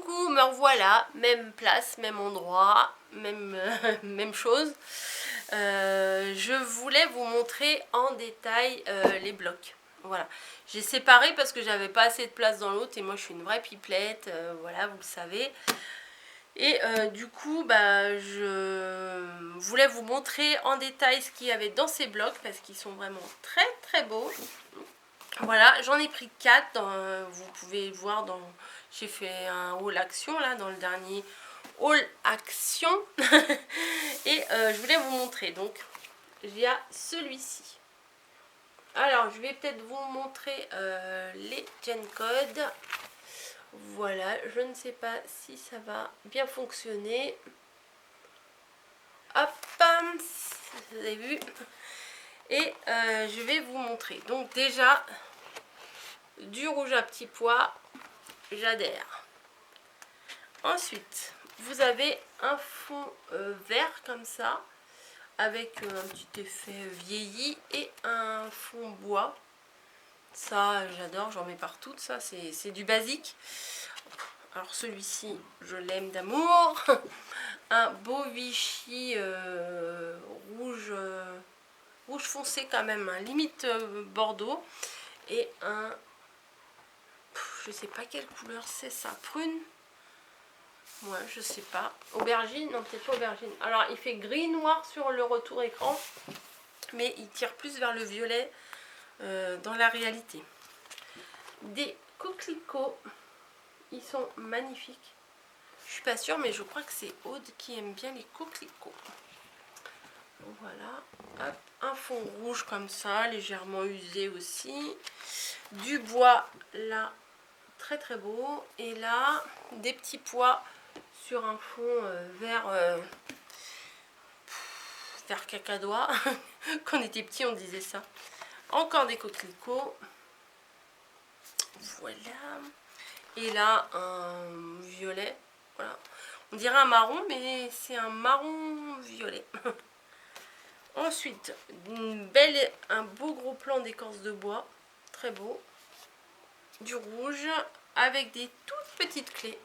Coucou, me revoilà, même place, même endroit, même, même chose. Je voulais vous montrer en détail les blocs. Voilà, j'ai séparé parce que j'avais pas assez de place dans l'autre et moi je suis une vraie pipelette, voilà, vous le savez. Et du coup, bah, je voulais vous montrer en détail ce qu'il y avait dans ces blocs parce qu'ils sont vraiment très très beaux. Voilà, j'en ai pris 4, vous pouvez voir, j'ai fait un haul action là, dans le dernier haul action. Et je voulais vous montrer, donc il y a celui-ci. Alors, je vais peut-être vous montrer les gen codes. Voilà, je ne sais pas si ça va bien fonctionner. Hop, vous avez vu. Et je vais vous montrer. Donc déjà, du rouge à petits pois, j'adhère. Ensuite, vous avez un fond vert comme ça, avec un petit effet vieilli et un fond bois. Ça, j'adore, j'en mets partout. Ça, c'est du basique. Alors celui-ci, je l'aime d'amour. Un beau Vichy rouge, rouge foncé quand même, hein, limite bordeaux. Et un, je sais pas quelle couleur c'est ça, prune. Ouais, je sais pas. Aubergine, non, peut-être pas aubergine. Alors, il fait gris-noir sur le retour écran, mais il tire plus vers le violet dans la réalité. Des coquelicots, ils sont magnifiques. Je suis pas sûre, mais je crois que c'est Aude qui aime bien les coquelicots. Voilà. Hop, un fond rouge comme ça, légèrement usé aussi. Du bois, là, très très beau. Et là, des petits pois sur un fond vert, vert cacadois. Quand on était petit, on disait ça. Encore des coquelicots. Voilà. Et là, un violet. Voilà. On dirait un marron, mais c'est un marron violet. Ensuite, un beau gros plan d'écorce de bois. Très beau. Du rouge avec des toutes petites clés.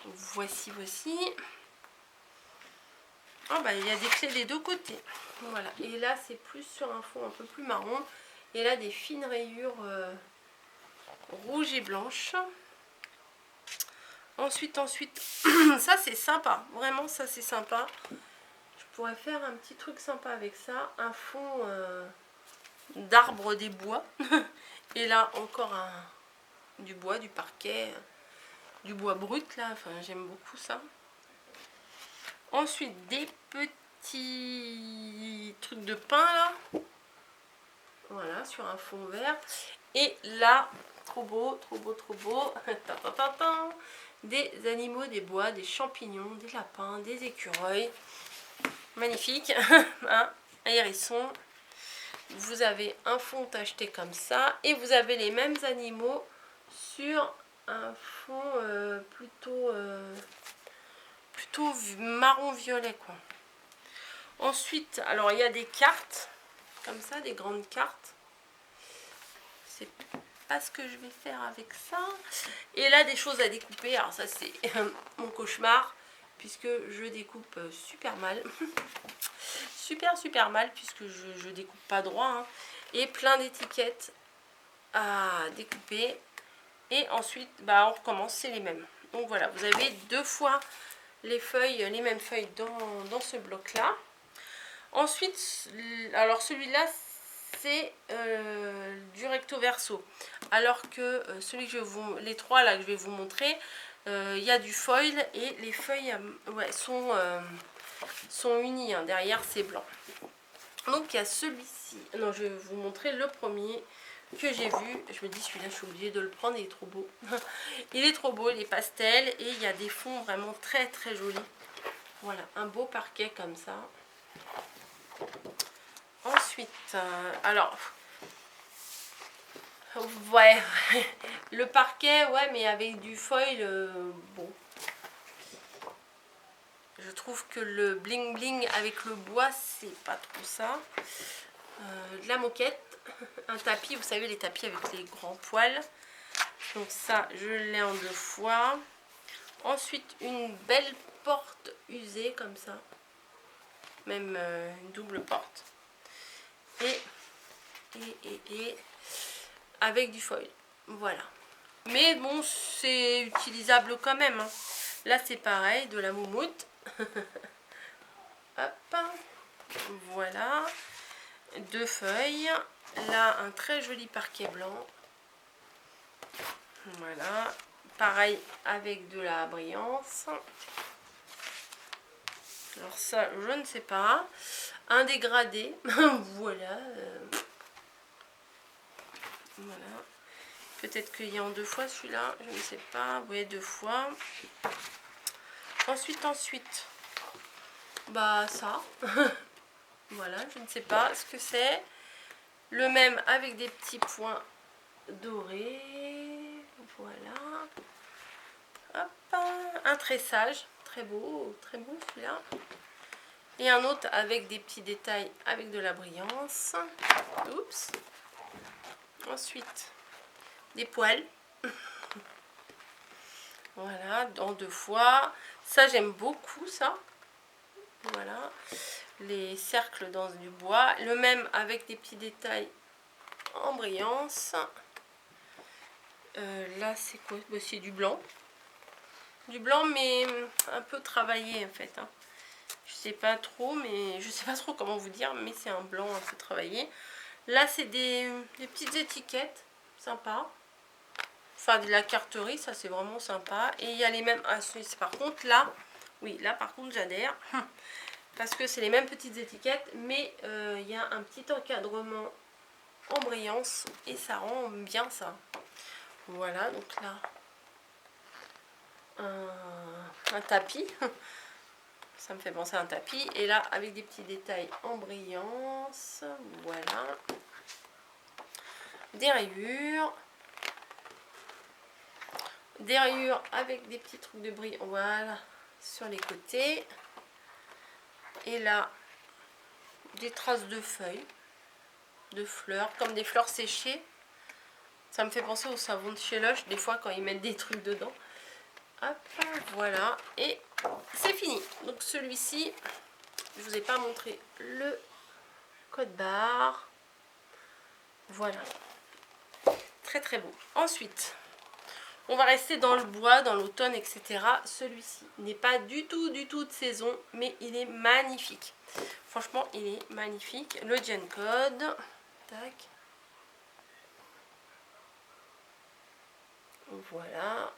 Voici. Ah bah, il y a des clés des deux côtés. Voilà. Et là, c'est plus sur un fond un peu plus marron. Et là, des fines rayures rouges et blanches. Ensuite, ça c'est sympa. Vraiment, ça c'est sympa. Je pourrais faire un petit truc sympa avec ça. Un fond d'arbre des bois. Et là, encore du bois, du parquet. Du bois brut, là. Enfin, j'aime beaucoup ça. Ensuite, des petits trucs de pain, là. Voilà, sur un fond vert. Et là, trop beau. Des animaux des bois, des champignons, des lapins, des écureuils. Magnifique. Un hérisson. Vous avez un fond acheté comme ça. Et vous avez les mêmes animaux sur un fond plutôt marron-violet, quoi. Ensuite, alors il y a des cartes, comme ça, des grandes cartes. C'est pas ce que je vais faire avec ça. Et là, des choses à découper. Alors ça, c'est mon cauchemar, puisque je découpe super mal. super mal, puisque je découpe pas droit, hein. Et plein d'étiquettes à découper. Et ensuite, bah, on recommence, c'est les mêmes. Donc voilà, vous avez deux fois les mêmes feuilles dans ce bloc-là. Ensuite, alors celui-là, c'est du recto verso. Alors que celui que les trois là que je vais vous montrer, il y a du foil et les feuilles ouais, sont unies, hein. Derrière, c'est blanc. Donc il y a celui-ci. Non, je vais vous montrer le premier que j'ai vu. Je me dis, celui-là, je suis obligée de le prendre, il est trop beau. Il est trop beau, il est pastel et il y a des fonds vraiment très très jolis. Voilà, un beau parquet comme ça. Ensuite, alors, ouais, le parquet, ouais, mais avec du foil, bon. Je trouve que le bling bling avec le bois, c'est pas trop ça. De la moquette, un tapis, vous savez, les tapis avec les grands poils. Donc ça, je l'ai en 2 fois. Ensuite, une belle porte usée comme ça. Même une double porte. Et avec du foil. Voilà. Mais bon, c'est utilisable quand même. Hein. Là, c'est pareil, de la moumoute. Hop. Voilà. 2 feuilles. Là, un très joli parquet blanc. Voilà. Pareil avec de la brillance. Alors ça, je ne sais pas. Un dégradé. Voilà. Voilà. Peut-être qu'il y a en 2 fois celui-là. Je ne sais pas. Vous voyez, 2 fois. Ensuite. Bah ça. Voilà, je ne sais pas ce que c'est. Le même avec des petits points dorés. Voilà. Hop. Un tressage. Très beau celui-là. Et un autre avec des petits détails avec de la brillance. Oups. Ensuite, des poils. Voilà, en 2 fois. Ça, j'aime beaucoup ça. Voilà. Les cercles dans du bois. Le même avec des petits détails en brillance. Là, c'est quoi? Bah, c'est du blanc. Du blanc, mais un peu travaillé en fait. Hein. Je sais pas trop, mais je sais pas trop comment vous dire, mais c'est un blanc un peu travaillé. Là, c'est des petites étiquettes. Sympa. Enfin, de la carterie, ça c'est vraiment sympa. Et il y a les mêmes. Ah, par contre, là, oui, là par contre, j'adhère. Parce que c'est les mêmes petites étiquettes, mais il y a un petit encadrement en brillance et ça rend bien ça. Voilà, donc là, un tapis. Ça me fait penser à un tapis. Et là, avec des petits détails en brillance. Voilà. Des rayures. Des rayures avec des petits trucs de bris. Voilà. Sur les côtés. Et là, des traces de feuilles. De fleurs. Comme des fleurs séchées. Ça me fait penser au savon de chez Lush. Des fois, quand ils mettent des trucs dedans. Hop, voilà. Et c'est fini. Donc celui-ci, je vous ai pas montré le code barre. Voilà. Très beau. Ensuite, on va rester dans le bois, dans l'automne, etc. Celui-ci n'est pas du tout de saison, mais il est magnifique. Franchement, il est magnifique. Le Gen Code. Tac. Voilà.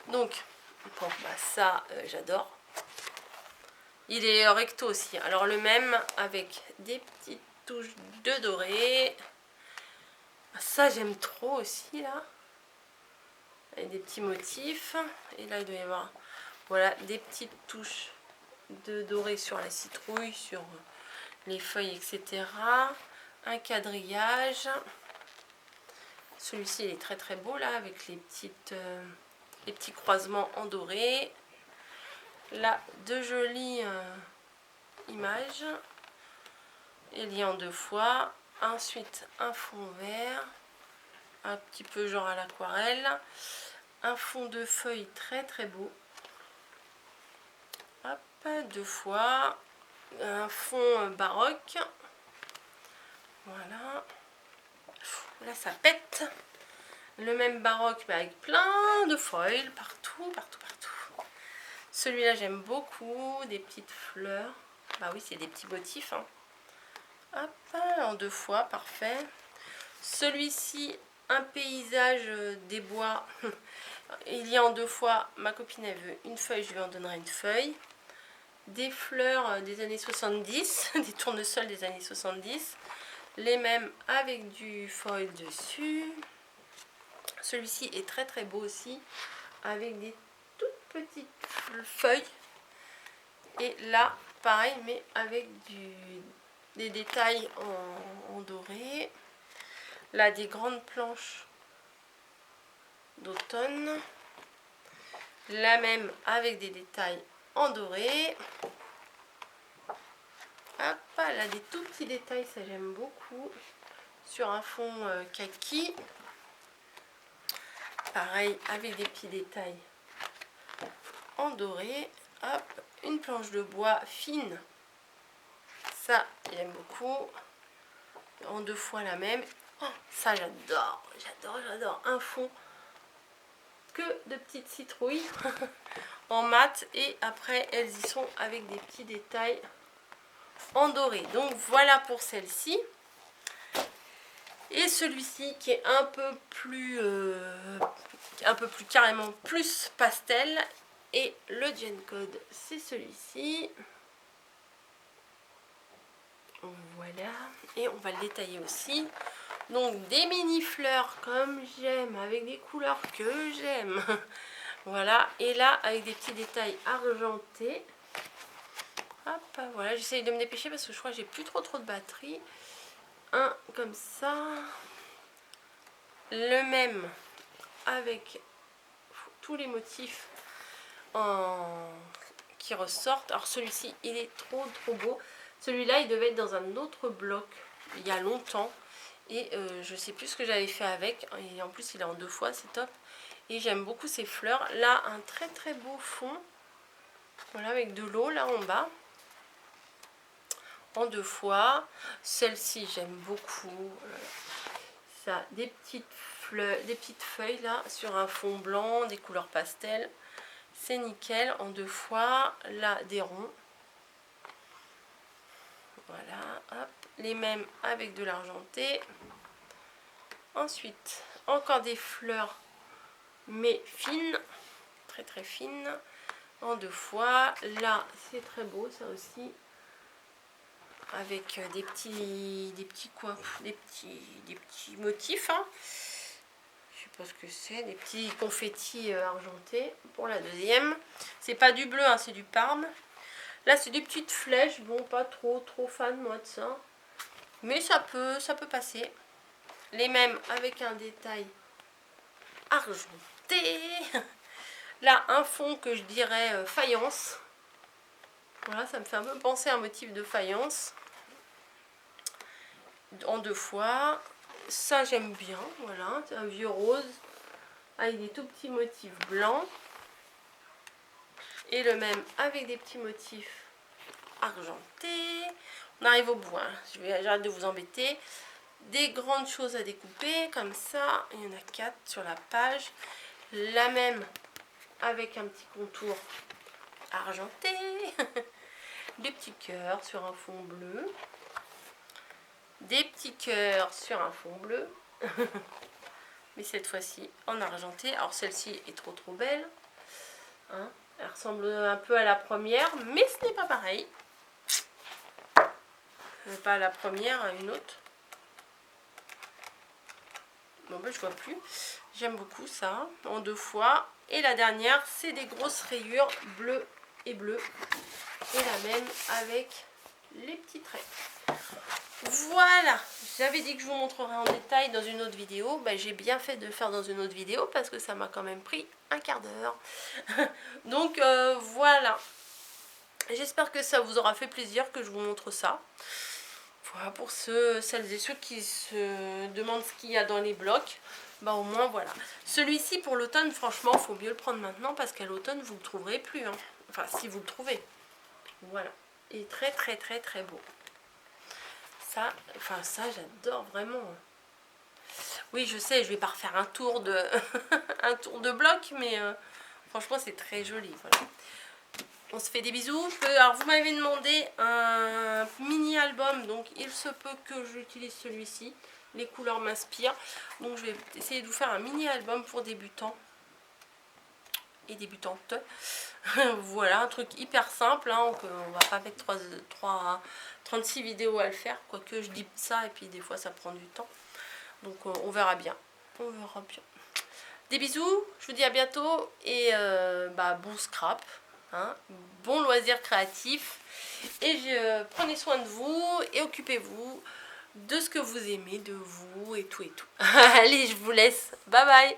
Donc, bon, bah ça, j'adore. Il est recto aussi. Alors le même avec des petites touches de doré. Ça, j'aime trop aussi, là. Avec des petits motifs. Et là, il doit y avoir, voilà, des petites touches de doré sur la citrouille, sur les feuilles, etc. Un quadrillage. Celui-ci, il est très beau, là, avec les petits croisements en doré. Là, de jolies images. Et lié en 2 fois. Ensuite, un fond vert. Un petit peu genre à l'aquarelle. Un fond de feuilles très beau. Hop, 2 fois. Un fond baroque. Voilà. Là, ça pète. Le même baroque, mais avec plein de foils partout. Celui-là, j'aime beaucoup. Des petites fleurs. Bah oui, c'est des petits motifs. Hein. Hop, en 2 fois, parfait. Celui-ci, un paysage des bois. Il y a en 2 fois, ma copine elle veut une feuille, je lui en donnerai une feuille. Des fleurs des années 70, des tournesols des années 70. Les mêmes avec du foil dessus. Celui-ci est très beau aussi, avec des toutes petites feuilles. Et là, pareil, mais avec des détails en doré. Là, des grandes planches d'automne. La même avec des détails en doré. Hop, là, des tout petits détails, ça j'aime beaucoup. Sur un fond kaki. pareil avec des petits détails en doré. Hop, une planche de bois fine, ça j'aime beaucoup, en 2 fois la même. Oh, ça j'adore, j'adore, j'adore. Un fond que de petites citrouilles en mat, et après elles y sont avec des petits détails en doré. Donc voilà pour celle-ci. Et celui-ci qui est un peu plus carrément plus pastel, et le Gen Code c'est celui-ci. Voilà, et on va le détailler aussi. Donc des mini fleurs comme j'aime, avec des couleurs que j'aime. Voilà, et là avec des petits détails argentés. Hop, voilà, j'essaye de me dépêcher parce que je crois que j'ai plus trop de batterie. Un comme ça, le même avec tous les motifs qui ressortent. Alors celui-ci il est trop beau. Celui-là il devait être dans un autre bloc il y a longtemps, et je sais plus ce que j'avais fait avec, et en plus il est en 2 fois, c'est top. Et j'aime beaucoup ces fleurs. Là un très beau fond, voilà, avec de l'eau là en bas en 2 fois. Celle-ci j'aime beaucoup, ça, des petites fleurs, des petites feuilles là sur un fond blanc, des couleurs pastel, c'est nickel, en 2 fois. Là des ronds, voilà, hop, les mêmes avec de l'argenté. Ensuite encore des fleurs mais fines, très fines, en 2 fois. Là c'est très beau ça aussi, avec des petits motifs, hein. Je sais pas ce que c'est, des petits confettis argentés pour la deuxième. C'est pas du bleu, hein, c'est du Parme. Là c'est des petites flèches, bon pas trop fan moi de ça, mais ça peut passer. Les mêmes avec un détail argenté. Là un fond que je dirais faïence. Voilà, ça me fait un peu penser à un motif de faïence. En 2 fois. Ça j'aime bien, voilà, c'est un vieux rose avec des tout petits motifs blancs, et le même avec des petits motifs argentés. On arrive au bout, hein. J'arrête de vous embêter. Des grandes choses à découper comme ça, il y en a 4 sur la page. La même avec un petit contour argenté. Des petits cœurs sur un fond bleu, des petits cœurs sur un fond bleu, mais cette fois-ci en argenté. Alors celle-ci est trop belle, hein. Elle ressemble un peu à la première, mais ce n'est pas pareil. Pas à la première, à une autre. Bon ben je vois plus. J'aime beaucoup ça, en 2 fois. Et la dernière c'est des grosses rayures bleues et bleues, et la même avec les petits traits. Voilà, j'avais dit que je vous montrerai en détail dans une autre vidéo. Ben, j'ai bien fait de le faire dans une autre vidéo parce que ça m'a quand même pris un quart d'heure. Donc voilà, j'espère que ça vous aura fait plaisir que je vous montre ça. Voilà, pour celles et ceux qui se demandent ce qu'il y a dans les blocs, bah au moins voilà. Celui-ci pour l'automne, franchement, il faut mieux le prendre maintenant parce qu'à l'automne, vous ne le trouverez plus, hein. Enfin, si vous le trouvez. Voilà. Et très beau. Ça, enfin ça, j'adore vraiment. Oui, je sais, je vais pas refaire un tour de, un tour de bloc, mais franchement, c'est très joli. Voilà. On se fait des bisous. Alors, vous m'avez demandé un mini album, donc il se peut que j'utilise celui-ci. Les couleurs m'inspirent, donc je vais essayer de vous faire un mini album pour débutants et débutantes. Voilà, un truc hyper simple, hein, on va pas mettre 36 vidéos à le faire, quoique je dis ça et puis des fois ça prend du temps. Donc on verra bien. On verra bien. Des bisous, je vous dis à bientôt, et bon scrap, hein, bon loisir créatif, et prenez soin de vous et occupez-vous de ce que vous aimez de vous et tout et tout. Allez, je vous laisse. Bye bye.